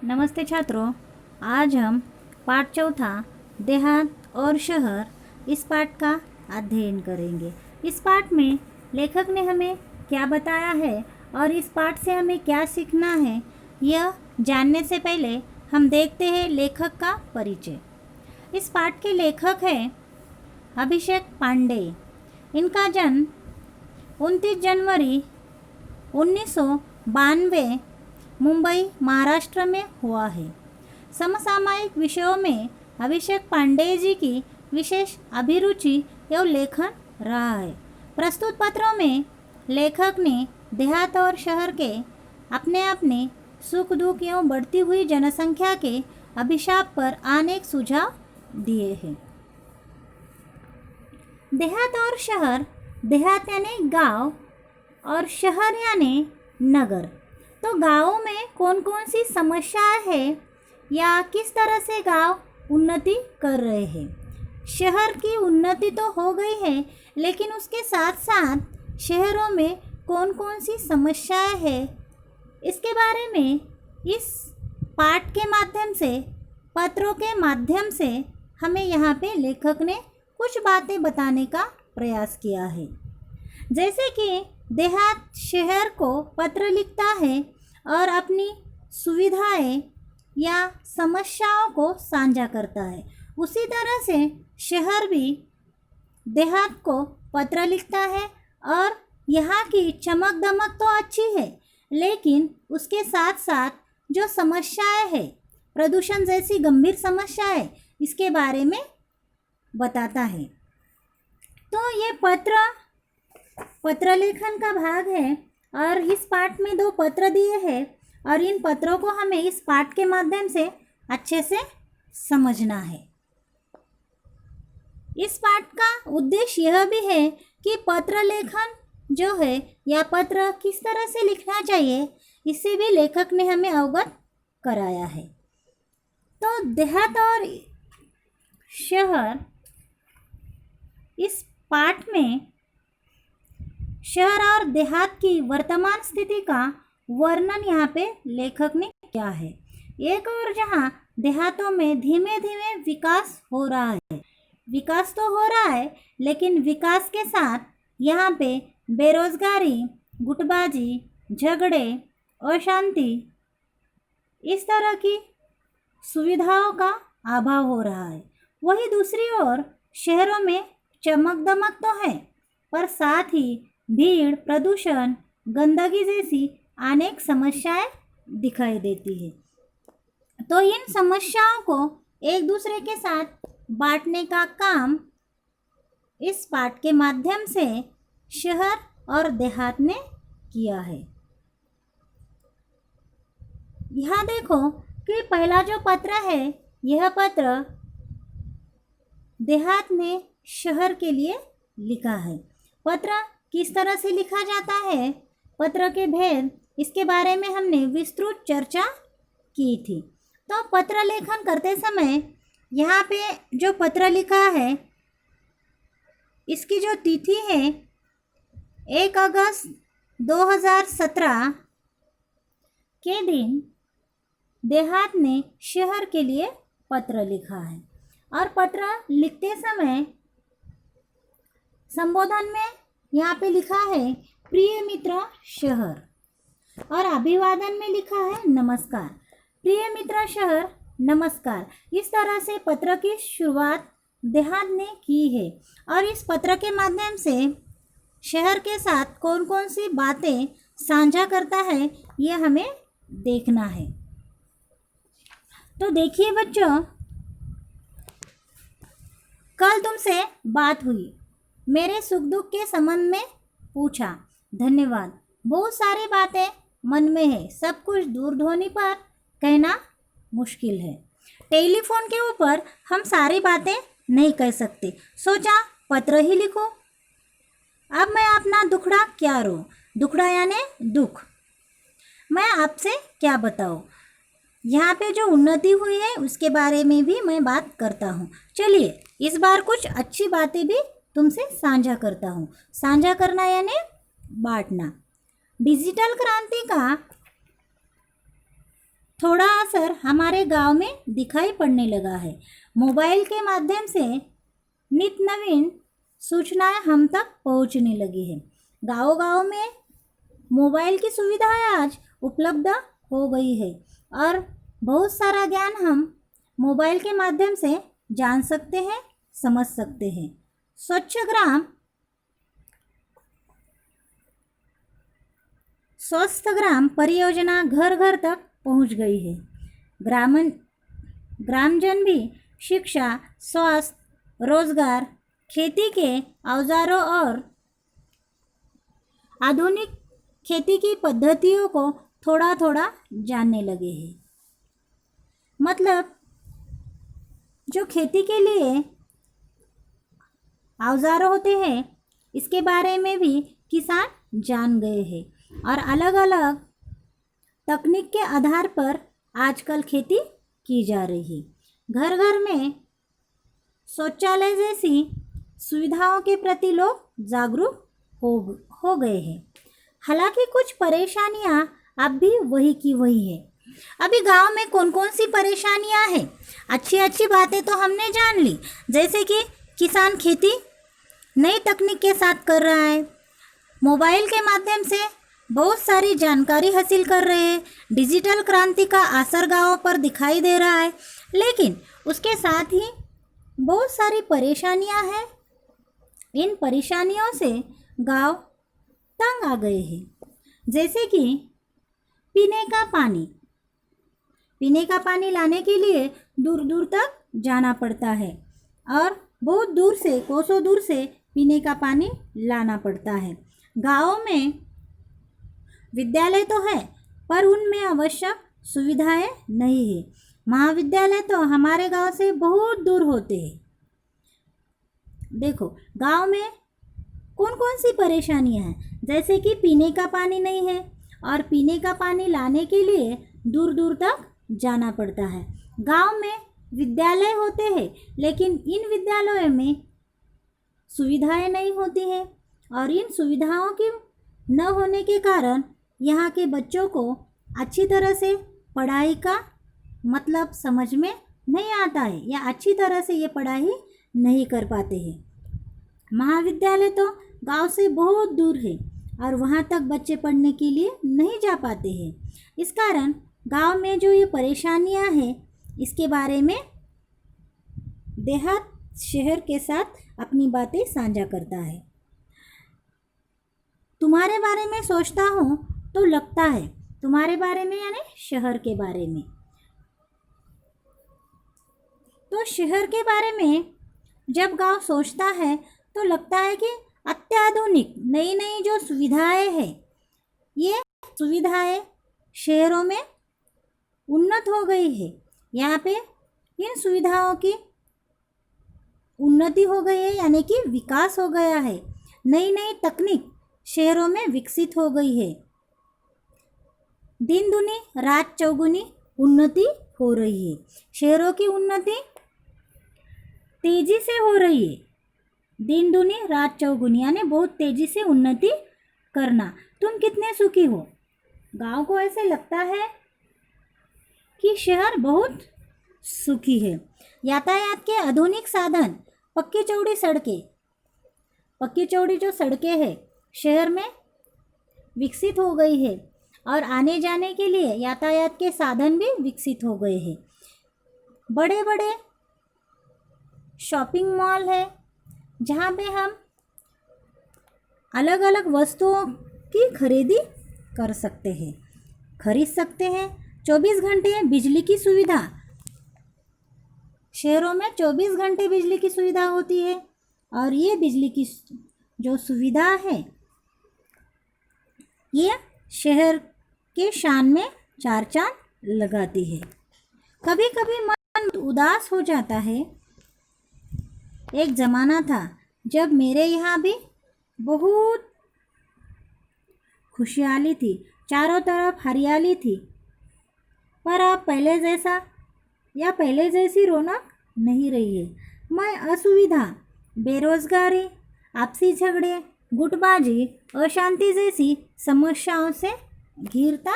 नमस्ते छात्रों। आज हम पाठ चौथा देहात और शहर इस पाठ का अध्ययन करेंगे। इस पाठ में लेखक ने हमें क्या बताया है और इस पाठ से हमें क्या सीखना है, यह जानने से पहले हम देखते हैं लेखक का परिचय। इस पाठ के लेखक हैं अभिषेक पांडे। इनका जन्म 29 जनवरी 1992 मुंबई महाराष्ट्र में हुआ है। समसामयिक विषयों में अभिषेक पांडे जी की विशेष अभिरुचि एवं लेखन रहा है। प्रस्तुत पत्रों में लेखक ने देहात और शहर के अपने सुख दुख एवं बढ़ती हुई जनसंख्या के अभिशाप पर अनेक सुझाव दिए हैं। देहात और शहर, देहात यानी गांव और शहर यानी नगर। तो गाँवों में कौन कौन सी समस्याएं है या किस तरह से गांव उन्नति कर रहे हैं। शहर की उन्नति तो हो गई है, लेकिन उसके साथ साथ शहरों में कौन कौन सी समस्याएं है, इसके बारे में इस पाठ के माध्यम से, पत्रों के माध्यम से हमें यहाँ पे लेखक ने कुछ बातें बताने का प्रयास किया है। जैसे कि देहात शहर को पत्र लिखता है और अपनी सुविधाएं या समस्याओं को साझा करता है, उसी तरह से शहर भी देहात को पत्र लिखता है और यहाँ की चमक दमक तो अच्छी है, लेकिन उसके साथ साथ जो समस्याएं है, प्रदूषण जैसी गंभीर समस्याएं, इसके बारे में बताता है। तो ये पत्र लेखन का भाग है और इस पाठ में 2 पत्र दिए हैं और इन पत्रों को हमें इस पाठ के माध्यम से अच्छे से समझना है। इस पाठ का उद्देश्य यह भी है कि पत्र लेखन जो है या पत्र किस तरह से लिखना चाहिए, इससे भी लेखक ने हमें अवगत कराया है। तो देहात और शहर, इस पाठ में शहर और देहात की वर्तमान स्थिति का वर्णन यहाँ पे लेखक ने किया है। एक और जहाँ देहातों में धीमे धीमे विकास हो रहा है, विकास तो हो रहा है, लेकिन विकास के साथ यहाँ पे बेरोजगारी, गुटबाजी, झगड़े, अशांति, इस तरह की सुविधाओं का अभाव हो रहा है। वही दूसरी ओर शहरों में चमक दमक तो है, पर साथ ही भीड़, प्रदूषण, गंदगी जैसी अनेक समस्याएं दिखाई देती है। तो इन समस्याओं को एक दूसरे के साथ बांटने का काम इस पाठ के माध्यम से शहर और देहात ने किया है। यहाँ देखो कि पहला जो पत्र है, यह पत्र देहात ने शहर के लिए लिखा है। पत्र किस तरह से लिखा जाता है, पत्र के भेद, इसके बारे में हमने विस्तृत चर्चा की थी। तो पत्र लेखन करते समय यहाँ पे जो पत्र लिखा है, इसकी जो तिथि है 1 अगस्त 2017 के दिन देहात ने शहर के लिए पत्र लिखा है। और पत्र लिखते समय संबोधन में यहाँ पे लिखा है प्रिय मित्र शहर, और अभिवादन में लिखा है नमस्कार। प्रिय मित्र शहर, नमस्कार। इस तरह से पत्र की शुरुआत देहात ने की है और इस पत्र के माध्यम से शहर के साथ कौन कौन सी बातें साझा करता है, ये हमें देखना है। तो देखिए बच्चों, कल तुमसे बात हुई, मेरे सुख दुख के संबंध में पूछा, धन्यवाद। बहुत सारी बातें मन में है, सब कुछ दूरध्वनि पर कहना मुश्किल है। टेलीफोन के ऊपर हम सारी बातें नहीं कह सकते, सोचा पत्र ही लिखो। अब मैं अपना दुखड़ा क्या रो, दुखड़ा यानी दुख, मैं आपसे क्या बताऊँ। यहाँ पे जो उन्नति हुई है उसके बारे में भी मैं बात करता हूँ। चलिए इस बार कुछ अच्छी बातें भी तुमसे साझा करता हूँ। साझा करना यानी बांटना। डिजिटल क्रांति का थोड़ा असर हमारे गांव में दिखाई पड़ने लगा है। मोबाइल के माध्यम से नित नवीन सूचनाएं हम तक पहुंचने लगी है। गांव-गांव में मोबाइल की सुविधाएं आज उपलब्ध हो गई है और बहुत सारा ज्ञान हम मोबाइल के माध्यम से जान सकते हैं, समझ सकते हैं। स्वच्छ ग्राम स्वस्थ ग्राम परियोजना घर घर तक पहुंच गई है। ग्रामजन भी शिक्षा, स्वास्थ्य, रोजगार, खेती के औजारों और आधुनिक खेती की पद्धतियों को थोड़ा थोड़ा जानने लगे हैं। मतलब जो खेती के लिए औजार होते हैं इसके बारे में भी किसान जान गए हैं और अलग अलग तकनीक के आधार पर आजकल खेती की जा रही है। घर घर में शौचालय जैसी सुविधाओं के प्रति लोग जागरूक हो गए हैं। हालांकि कुछ परेशानियां अब भी वही की वही है। अभी गांव में कौन कौन सी परेशानियां हैं? अच्छी अच्छी बातें तो हमने जान ली, जैसे कि किसान खेती नई तकनीक के साथ कर रहा है, मोबाइल के माध्यम से बहुत सारी जानकारी हासिल कर रहे हैं, डिजिटल क्रांति का असर गाँव पर दिखाई दे रहा है। लेकिन उसके साथ ही बहुत सारी परेशानियां हैं। इन परेशानियों से गांव तंग आ गए हैं, जैसे कि पीने का पानी लाने के लिए दूर दूर तक जाना पड़ता है और बहुत दूर से, कोसों दूर से पीने का पानी लाना पड़ता है। गाँव में विद्यालय तो है पर उनमें आवश्यक सुविधाएं नहीं है। महाविद्यालय तो हमारे गांव से बहुत दूर होते हैं। देखो गांव में कौन कौन सी परेशानियां हैं, जैसे कि पीने का पानी नहीं है और पीने का पानी लाने के लिए दूर दूर तक जाना पड़ता है। गांव में विद्यालय होते हैं लेकिन इन विद्यालयों में सुविधाएं नहीं होती हैं और इन सुविधाओं की न होने के कारण यहाँ के बच्चों को अच्छी तरह से पढ़ाई का मतलब समझ में नहीं आता है या अच्छी तरह से ये पढ़ाई नहीं कर पाते हैं। महाविद्यालय तो गांव से बहुत दूर है और वहाँ तक बच्चे पढ़ने के लिए नहीं जा पाते हैं। इस कारण गांव में जो ये परेशानियाँ हैं इसके बारे में देहात शहर के साथ अपनी बातें साझा करता है। तुम्हारे बारे में सोचता हूँ तो लगता है, तुम्हारे बारे में यानी शहर के बारे में, तो शहर के बारे में जब गांव सोचता है तो लगता है कि अत्याधुनिक नई नई जो सुविधाएं हैं ये सुविधाएं शहरों में उन्नत हो गई है। यहाँ पे इन सुविधाओं की उन्नति हो गई है यानी कि विकास हो गया है। नई नई तकनीक शहरों में विकसित हो गई है। दिन दुनी रात चौगुनी उन्नति हो रही है। शहरों की उन्नति तेजी से हो रही है। दिन दुनी रात चौगुनी यानी बहुत तेजी से उन्नति करना। तुम कितने सुखी हो? गांव को ऐसे लगता है कि शहर बहुत सुखी है। यातायात के आधुनिक साधन, पक्की चौड़ी जो सड़कें हैं शहर में विकसित हो गई है और आने जाने के लिए यातायात के साधन भी विकसित हो गए हैं। बड़े बड़े शॉपिंग मॉल है जहाँ पे हम अलग अलग वस्तुओं की खरीदी कर सकते हैं, खरीद सकते हैं। 24 घंटे बिजली की सुविधा, शहरों में 24 घंटे बिजली की सुविधा होती है और ये बिजली की जो सुविधा है ये शहर के शान में चार चांद लगाती है। कभी कभी मन उदास हो जाता है। एक ज़माना था जब मेरे यहाँ भी बहुत खुशहाली थी, चारों तरफ हरियाली थी, पर अब पहले जैसी रौनक नहीं रही है। मैं असुविधा, बेरोजगारी, आपसी झगड़े, गुटबाजी, अशांति जैसी समस्याओं से घिरता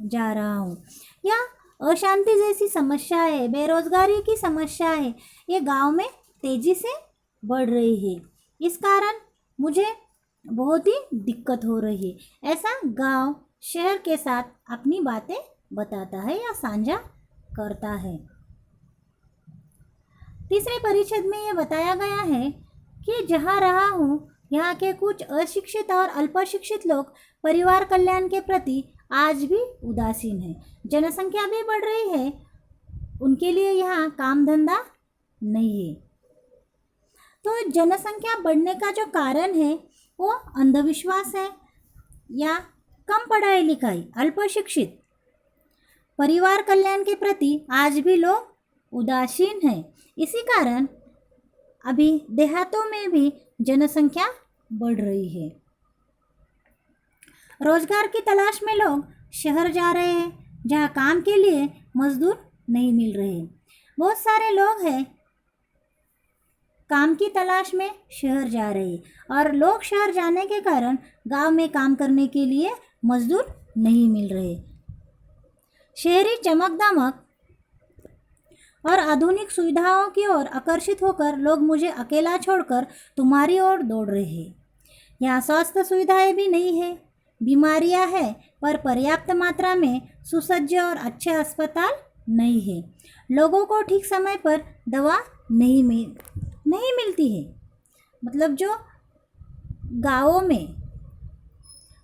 जा रहा हूँ। या अशांति जैसी समस्या है, बेरोजगारी की समस्या है, ये गांव में तेजी से बढ़ रही है। इस कारण मुझे बहुत ही दिक्कत हो रही है। ऐसा गांव शहर के साथ अपनी बातें बताता है या साझा करता है। तीसरे परिच्छेद में ये बताया गया है कि जहाँ रहा हूँ यहाँ के कुछ अशिक्षित और अल्पशिक्षित लोग परिवार कल्याण के प्रति आज भी उदासीन है। जनसंख्या भी बढ़ रही है, उनके लिए यहाँ काम धंधा नहीं है। तो जनसंख्या बढ़ने का जो कारण है वो अंधविश्वास है या कम पढ़ाई लिखाई, अल्पशिक्षित, परिवार कल्याण के प्रति आज भी लोग उदासीन हैं। इसी कारण अभी देहातों में भी जनसंख्या बढ़ रही है। रोजगार की तलाश में लोग शहर जा रहे हैं, जहाँ काम के लिए मजदूर नहीं मिल रहे। बहुत सारे लोग हैं काम की तलाश में शहर जा रहे हैं और लोग शहर जाने के कारण गांव में काम करने के लिए मजदूर नहीं मिल रहे। शहरी चमक दमक और आधुनिक सुविधाओं की ओर आकर्षित होकर लोग मुझे अकेला छोड़कर तुम्हारी ओर दौड़ रहे हैं। यहाँ स्वास्थ्य सुविधाएं भी नहीं है, बीमारियां हैं पर पर्याप्त मात्रा में सुसज्ज और अच्छे अस्पताल नहीं है। लोगों को ठीक समय पर दवा नहीं मिलती है। मतलब जो गांवों में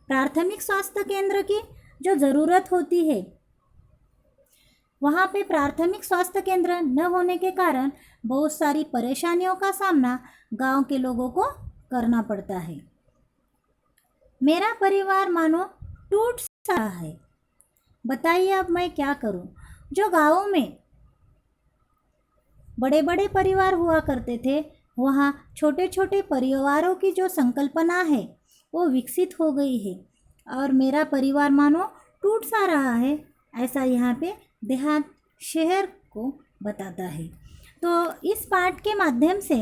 प्राथमिक स्वास्थ्य केंद्र की जो ज़रूरत होती है, वहाँ पे प्राथमिक स्वास्थ्य केंद्र न होने के कारण बहुत सारी परेशानियों का सामना गांव के लोगों को करना पड़ता है। मेरा परिवार मानो टूट सा है। बताइए अब मैं क्या करूं? जो गांवों में बड़े बड़े परिवार हुआ करते थे, वहाँ छोटे छोटे परिवारों की जो संकल्पना है वो विकसित हो गई है और मेरा परिवार मानो टूट सा रहा है, ऐसा यहाँ पे देहात शहर को बताता है। तो इस पाठ के माध्यम से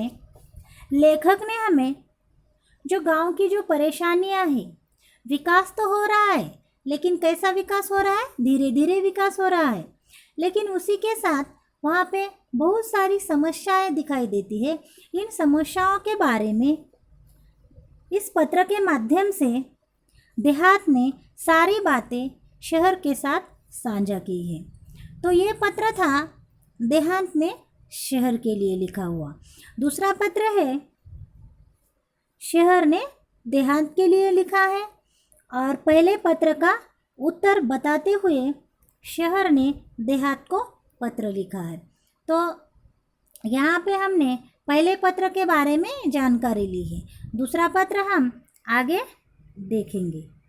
लेखक ने हमें जो गांव की जो परेशानियां हैं, विकास तो हो रहा है, लेकिन कैसा विकास हो रहा है? धीरे धीरे विकास हो रहा है, लेकिन उसी के साथ वहाँ पे बहुत सारी समस्याएं दिखाई देती है। इन समस्याओं के बारे में इस पत्र के माध्यम से देहात ने सारी बातें शहर के साथ साझा की है। तो ये पत्र था देहात ने शहर के लिए लिखा हुआ। दूसरा पत्र है शहर ने देहात के लिए लिखा है और पहले पत्र का उत्तर बताते हुए शहर ने देहात को पत्र लिखा है। तो यहाँ पे हमने पहले पत्र के बारे में जानकारी ली है, दूसरा पत्र हम आगे देखेंगे।